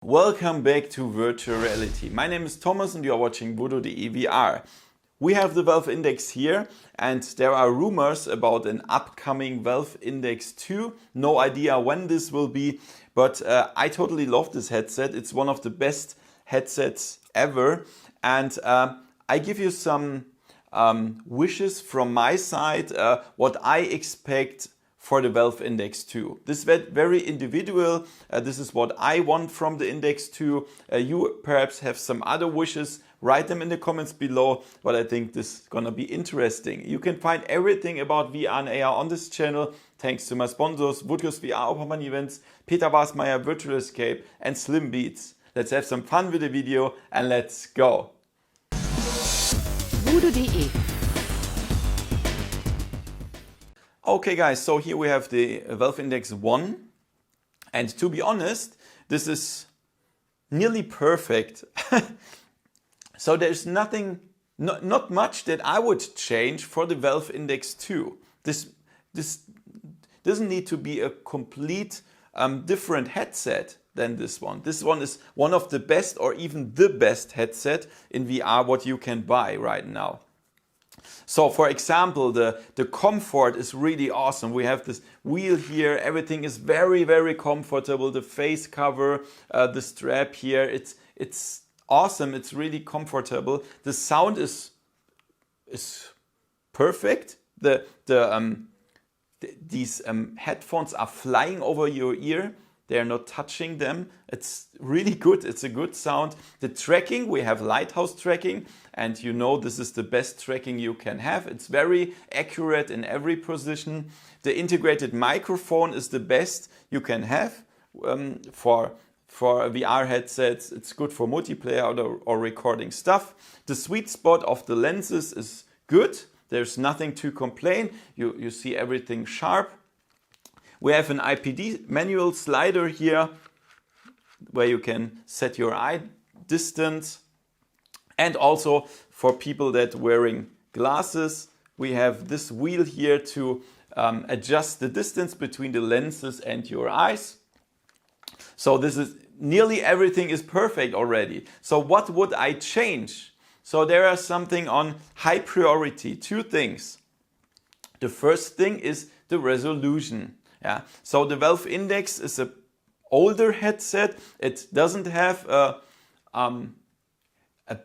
Welcome back to Virtual Reality. My name is Thomas and you are watching VoodooDE VR. We have the Valve Index here and there are rumors about an upcoming Valve Index 2. No idea when this will be, but I totally love this headset. It's one of the best headsets ever, and I give you some wishes from my side, what I expect for the Valve Index 2. This is very individual. This is what I want from the Index 2. You perhaps have some other wishes. Write them in the comments below, but I think this is gonna be interesting. You can find everything about VR and AR on this channel, thanks to my sponsors, Woodoo's VR Open Events, Peter Basmeyer, Virtual Escape and Slim Beats. Let's have some fun with the video and let's go. VoodooDE. Okay guys, so here we have the Valve Index 1, and to be honest, this is nearly perfect. So there's not much that I would change for the Valve Index 2. This doesn't need to be a complete different headset than this one. This one is one of the best or even the best headset in VR what you can buy right now. So for example, the comfort is really awesome. We have this wheel here, everything is very comfortable. The face cover, the strap here, it's awesome, it's really comfortable. The sound is perfect. These headphones are flying over your ear. They are not touching them. It's really good. It's a good sound. The tracking, we have lighthouse tracking, and you know this is the best tracking you can have. It's very accurate in every position. The integrated microphone is the best you can have for VR headsets. It's good for multiplayer or recording stuff. The sweet spot of the lenses is good. There's nothing to complain. You see everything sharp. We have an IPD manual slider here where you can set your eye distance. And also for people that wearing glasses, we have this wheel here to adjust the distance between the lenses and your eyes. So this is nearly everything is perfect already. So what would I change? So there are something on high priority, two things. The first thing is the resolution. Yeah, so the Valve Index is an older headset. It doesn't have a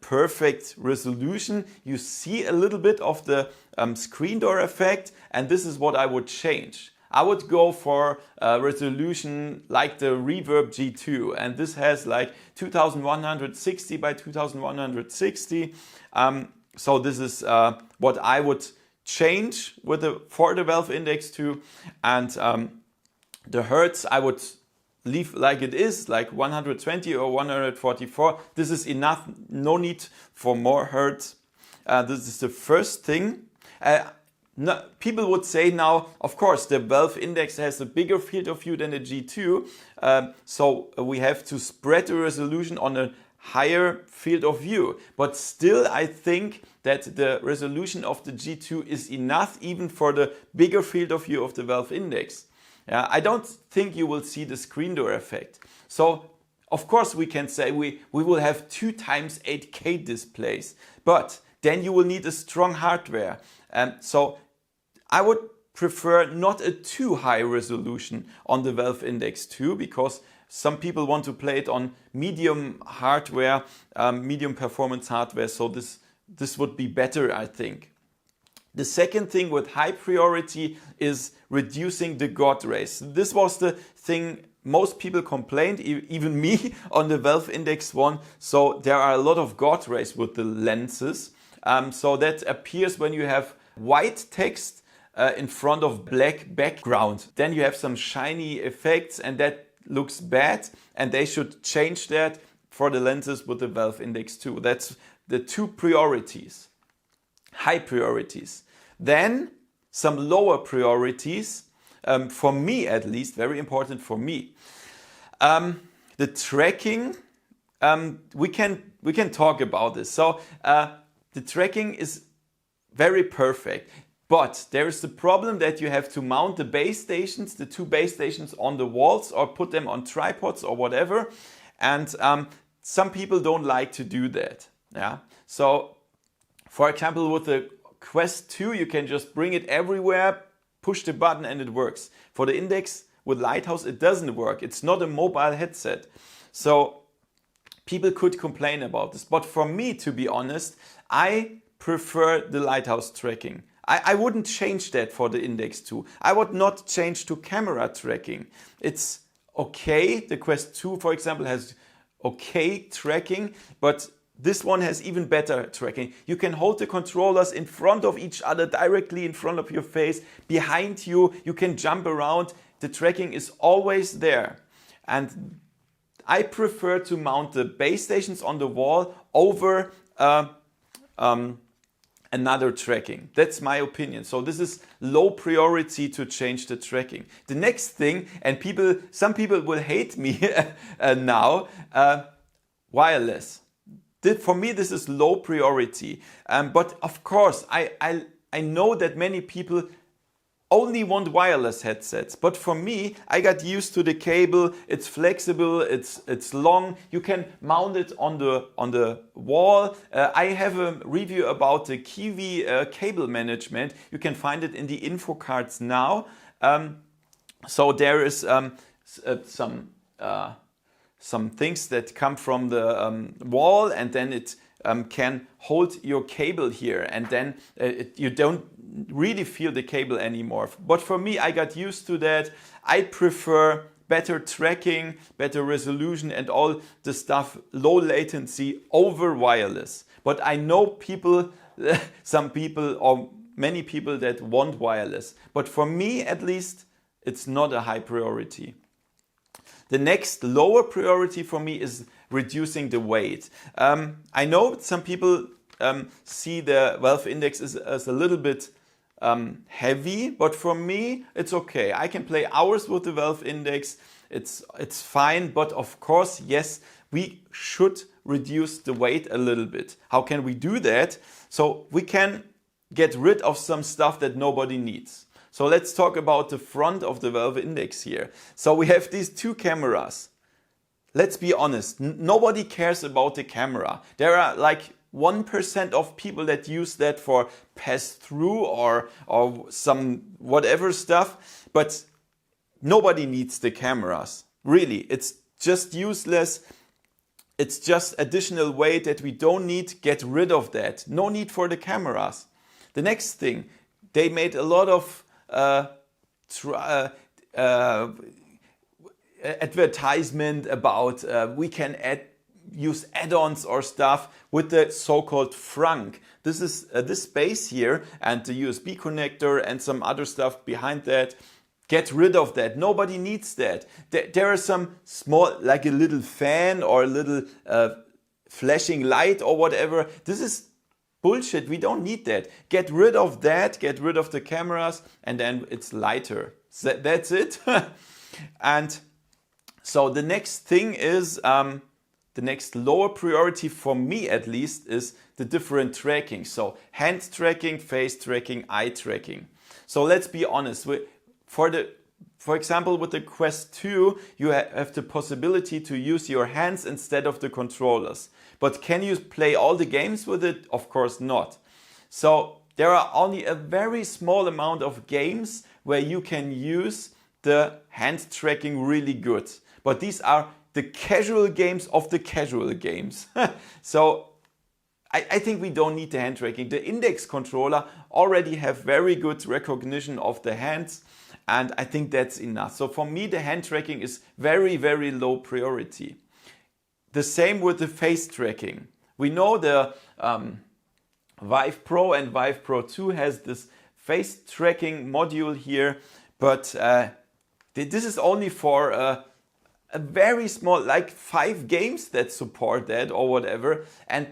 perfect resolution. You see a little bit of the screen door effect, and this is what I would change. I would go for a resolution like the Reverb G2, and this has like 2160 by 2160. So this is what I would change for the Valve Index 2, and the hertz I would leave like it is, like 120 or 144. This is enough, no need for more hertz. This is the first thing. No, people would say now, of course, the Valve Index has a bigger field of view than the G2, so we have to spread the resolution on a higher field of view. But still, I think that the resolution of the G2 is enough even for the bigger field of view of the Valve Index. I don't think you will see the screen door effect. So, of course, we can say we will have 2 times 8K displays, but then you will need a strong hardware. So I would prefer not a too high resolution on the Valve Index 2, because some people want to play it on medium hardware, medium performance hardware, so this would be better, I think. The second thing with high priority is reducing the God rays. This was the thing most people complained, even me, on the Valve Index 1. So there are a lot of God rays with the lenses. So that appears when you have white text in front of black background. Then you have some shiny effects, and that looks bad, and they should change that for the lenses with the Valve Index 2. That's the 2 priorities, high priorities. Then some lower priorities, for me at least, very important for me. The tracking, we can talk about this. So the tracking is very perfect. But there is the problem that you have to mount the base stations, the 2 base stations on the walls, or put them on tripods or whatever. And some people don't like to do that. Yeah. So, for example, with the Quest 2, you can just bring it everywhere, push the button, and it works. For the Index with Lighthouse, it doesn't work. It's not a mobile headset. So people could complain about this. But for me, to be honest, I prefer the Lighthouse tracking. I wouldn't change that for the Index 2. I would not change to camera tracking. It's okay. The Quest 2, for example, has okay tracking, but this one has even better tracking. You can hold the controllers in front of each other, directly in front of your face, behind you. You can jump around. The tracking is always there. And I prefer to mount the base stations on the wall over another tracking. That's my opinion. So this is low priority to change the tracking. The next thing, and some people will hate me now, wireless. For me, this is low priority. But of course, I know that many people only want wireless headsets. But for me, I got used to the cable. It's flexible. It's long. You can mount it on the wall. I have a review about the Kiwi cable management. You can find it in the info cards now. So there is some things that come from the wall, and then it can hold your cable here, and then you don't really feel the cable anymore. But for me, I got used to that. I prefer better tracking, better resolution, and all the stuff, low latency over wireless. But I know people, some people or many people that want wireless. But for me, at least, it's not a high priority. The next lower priority for me is reducing the weight. I know some people see the Valve Index as a little bit heavy, but for me it's okay. I can play hours with the Valve Index. It's fine, but of course, yes, we should reduce the weight a little bit. How can we do that? So we can get rid of some stuff that nobody needs. So let's talk about the front of the Valve Index here. So we have these two cameras. Let's be honest, nobody cares about the camera. There are like 1% of people that use that for pass-through or some whatever stuff, but nobody needs the cameras. Really, it's just useless. It's just additional weight that we don't need. Get rid of that. No need for the cameras. The next thing, they made a lot of advertisement about we can use add-ons or stuff with the so-called frunk. This is this space here and the USB connector and some other stuff behind that. Get rid of that. Nobody needs that. There are some small, like a little fan or a little flashing light or whatever. This is bullshit. We don't need that. Get rid of that. Get rid of the cameras, and then it's lighter. That's it. And so the next thing is, the next lower priority for me at least is the different tracking. So hand tracking, face tracking, eye tracking. So let's be honest. For example, with the Quest 2, you have the possibility to use your hands instead of the controllers. But can you play all the games with it? Of course not. So there are only a very small amount of games where you can use the hand tracking really good. But these are the casual games of the casual games. So I think we don't need the hand tracking. The Index controller already have very good recognition of the hands, and I think that's enough. So for me, the hand tracking is very, very low priority. The same with the face tracking. We know the Vive Pro and Vive Pro 2 has this face tracking module here, but this is only for a very small, like 5 games that support that or whatever, and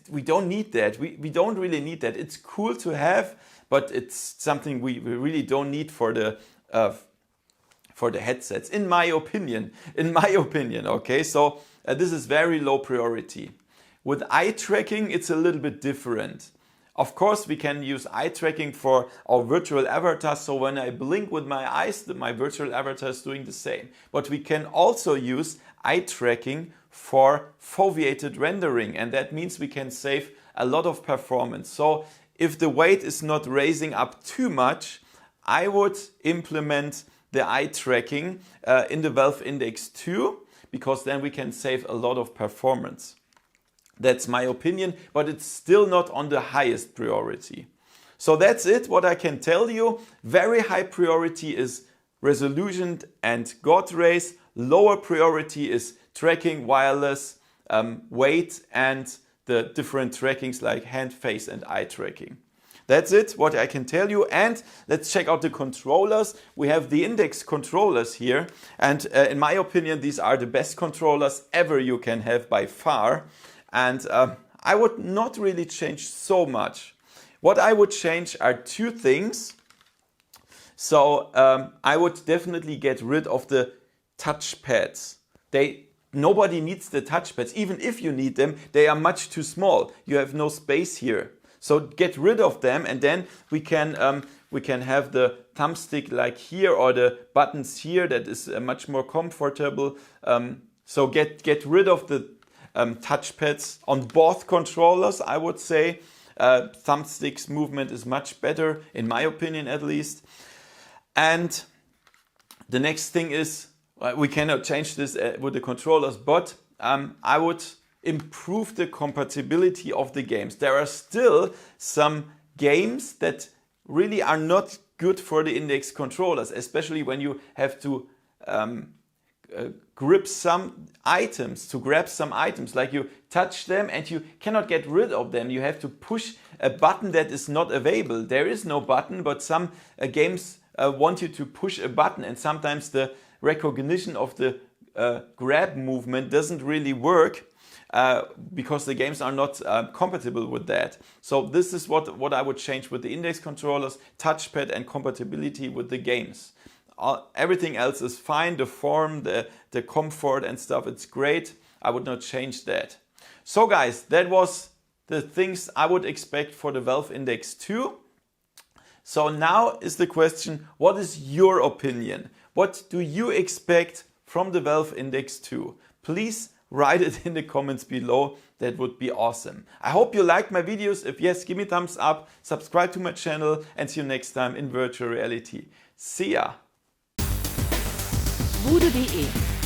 we don't need that. We don't really need that. It's cool to have, but it's something we really don't need for the headsets, in my opinion. Okay, so this is very low priority. With eye tracking, it's a little bit different. Of course, we can use eye tracking for our virtual avatar. So when I blink with my eyes, my virtual avatar is doing the same. But we can also use eye tracking for foveated rendering, and that means we can save a lot of performance. So if the weight is not raising up too much, I would implement the eye tracking in the Valve Index 2, because then we can save a lot of performance. That's my opinion, but it's still not on the highest priority. So that's it, what I can tell you. Very high priority is resolution and God rays. Lower priority is tracking, wireless, weight, and the different trackings like hand, face, and eye tracking. That's it, what I can tell you. And let's check out the controllers. We have the Index controllers here. And in my opinion, these are the best controllers ever you can have by far. And I would not really change so much. What I would change are two things. So I would definitely get rid of the touchpads. Nobody needs the touchpads. Even if you need them, they are much too small. You have no space here. So get rid of them, and then we can have the thumbstick like here, or the buttons here. That is much more comfortable. So get rid of the touchpads on both controllers, I would say. Thumbstick's movement is much better, in my opinion at least. And the next thing is, we cannot change this with the controllers, but I would improve the compatibility of the games. There are still some games that really are not good for the Index controllers, especially when you have to grab some items, like you touch them and you cannot get rid of them. You have to push a button that is not available. There is no button, but some games want you to push a button, and sometimes the recognition of the grab movement doesn't really work because the games are not compatible with that. So this is what I would change with the Index controllers: touchpad and compatibility with the games. Everything else is fine. The form, the comfort and stuff, it's great. I would not change that. So guys, that was the things I would expect for the Valve Index 2. So now is the question, what is your opinion? What do you expect from the Valve Index 2? Please write it in the comments below. That would be awesome. I hope you liked my videos. If yes, give me a thumbs up, subscribe to my channel, and see you next time in virtual reality. See ya! VoodooDE